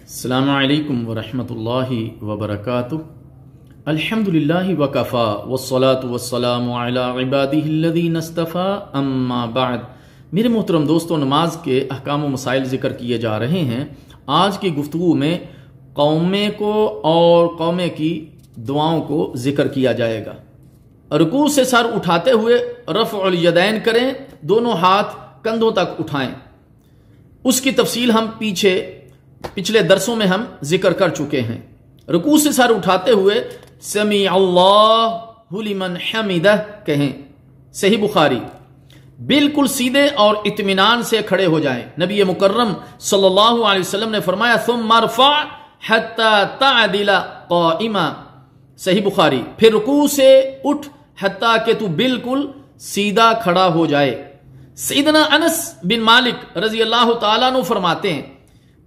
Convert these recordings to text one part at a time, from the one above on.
अस्सलामु अलैकुम वरहमतुल्लाहि वबरकातुह। अल्हम्दुलिल्लाहि वकफ़ा वस्सलातु वस्सलामु अला इबादिहिल्लज़ीना इस्तफ़ा अम्मा बाद। मेरे मोहतरम दोस्तों, नमाज के अहकाम व मसाइल ज़िक्र किए जा रहे हैं। आज की गुफ्तगू में कौमे को और कौमे की दुआओं को ज़िक्र किया जाएगा। रुकू से सर उठाते हुए रफ़उल यदैन करें, दोनों हाथ कंधों तक उठाएं। उसकी तफसील हम पिछले दरसों में हम जिक्र कर चुके हैं। रुकू से सर उठाते हुए समी अल्लाहु लिमन हमिदह कहें। सही बुखारी। बिल्कुल सीधे और इत्मीनान से खड़े हो जाएं। नबी मुकर्रम सल्लल्लाहु अलैहि वसल्लम ने फरमाया सुम्मा रफ़ा हत्ता तअदिला क़ाइमा। सही बुखारी। फिर रुकू से उठ हत्ता के तू बिल्कुल सीधा खड़ा हो जाए। सैयदना अनस बिन मालिक रज़ी अल्लाह तआला अन्हु फरमाते हैं,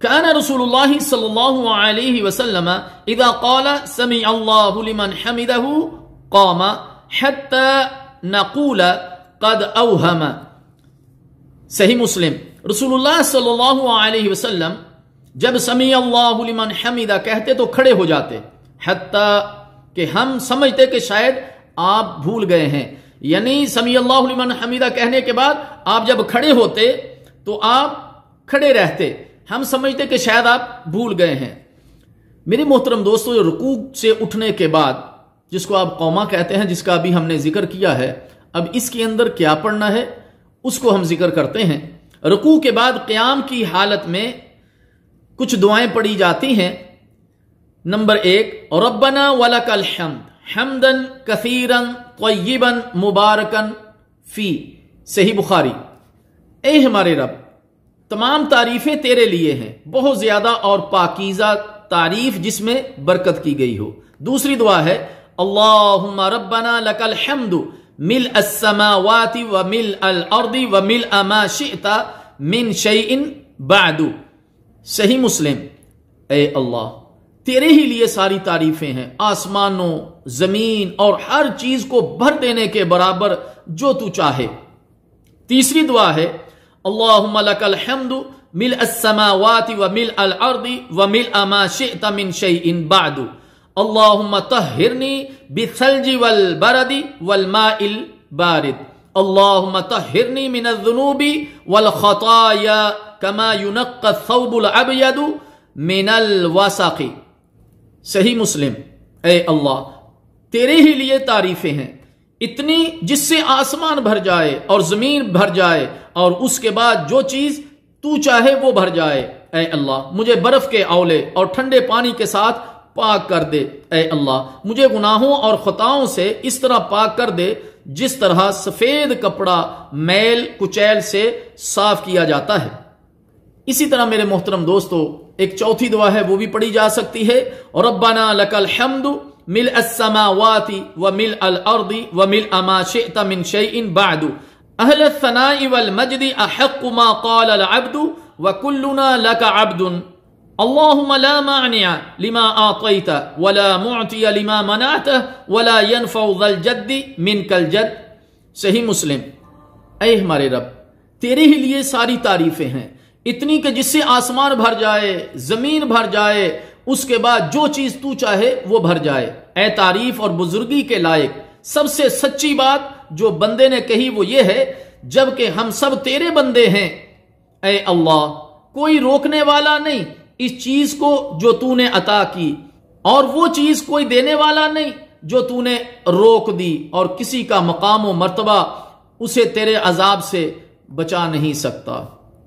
कान रसूलुल्लाह सल्लल्लाहु अलैहि वसल्लम इज़ा क़ाला समी अल्लाहु लिमन हमिदहु क़ामा हत्ता नक़ूल क़द अवहम। सही मुस्लिम। रसूलुल्लाह सल्लल्लाहु अलैहि वसल्लम जब समी अल्लाहु लिमन हमिदा कहते तो खड़े हो जाते, हत्ता कि हम समझते कि शायद आप भूल गए हैं। यानी समी अल्लाहु लिमन हमिदा कहने के बाद आप जब खड़े होते तो आप खड़े रहते, हम समझते कि शायद आप भूल गए हैं। मेरे मोहतरम दोस्तों, रुकू से उठने के बाद जिसको आप कौमा कहते हैं, जिसका अभी हमने जिक्र किया है, अब इसके अंदर क्या पढ़ना है उसको हम जिक्र करते हैं। रुकू के बाद क़याम की हालत में कुछ दुआएं पढ़ी जाती हैं। नंबर 1, रब्बना वलकल हम्द हम्दन कसीरन तय्यिबन मुबारकन फी। सही बुखारी। ए हमारे रब, तमाम तारीफें तेरे लिए हैं, बहुत ज्यादा और पाकीज़ा तारीफ जिसमें बरकत की गई हो। दूसरी दुआ है अल्लाहुम्मा रब्बना लकल हम्दु मिल अस्समावाति व मिल अल अर्दी व मिल मा शिअता मिन शैइन बादु। सही मुस्लिम। ए अल्लाह, तेरे ही लिए सारी तारीफें हैं, आसमानों जमीन और हर चीज को भर देने के बराबर जो तू चाहे। तीसरी दुआ है अल्लाहुम्मा लकल हम्दु मिल अस्समावाति व मिल अल अर्दी व मिल मा शिअता मिन शैइन बादु। अल्लाहुम्मा तह्हिरनी बिसल्जी वल बरदी वल माइल बारिद। अल्लाहुम्मा तह्हिरनी मिनज़ ज़ुनूबी वल खताया कमा युनक्का थौबुल अबयदु मिनल वसक़ी। सही मुस्लिम। ए अल्लाह, तेरे ही लिए तारीफें हैं, इतनी जिससे आसमान भर जाए और जमीन भर जाए और उसके बाद जो चीज तू चाहे वो भर जाए। ए अल्लाह, मुझे बर्फ के औले और ठंडे पानी के साथ पाक कर दे। ए अल्लाह, मुझे गुनाहों और खताओं से इस तरह पाक कर दे जिस तरह सफेद कपड़ा मैल कुचैल से साफ किया जाता है। इसी तरह मेरे मोहतरम दोस्तों, एक चौथी दुआ है, वो भी पढ़ी जा सकती है। रब्बना लकल हम्दु मिल अस्समावाति व मिल अल अर्दी व मिल मा शिअता मिन शैइन बादु। अहल सनाई वल मजदी अहक्कु मा क़ाल अल अब्दु व कुल्लुना लक अब्दुन। अल्लाहुम्मा ला मानिअ लिमा आतैता वला मुअतिय लिमा मनाता वला यनफउ ज़ल जद्दी मिनकल जद्द। सही मुस्लिम। ऐ हमारे रब, तेरे ही लिए सारी तारीफें हैं, इतनी कि जिससे आसमान भर जाए, जमीन भर जाए, उसके बाद जो चीज तू चाहे वो भर जाए। ऐ तारीफ और बुजुर्गी के लायक सबसे सच्ची बात जो बंदे ने कही वो ये है, जबकि हम सब तेरे बंदे हैं। ऐ अल्लाह, कोई रोकने वाला नहीं इस चीज को जो तूने अता की, और वो चीज कोई देने वाला नहीं जो तूने रोक दी, और किसी का मकाम व मर्तबा उसे तेरे अजाब से बचा नहीं सकता।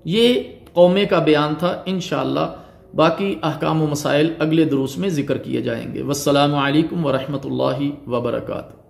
ये कौमे का बयान था। इंशाअल्लाह बाकी अहकाम व मसाइल अगले दुरूस में जिक्र किए जाएंगे। वस्सलामु अलैकुम व रहमतुल्लाहि व बरकातुहू।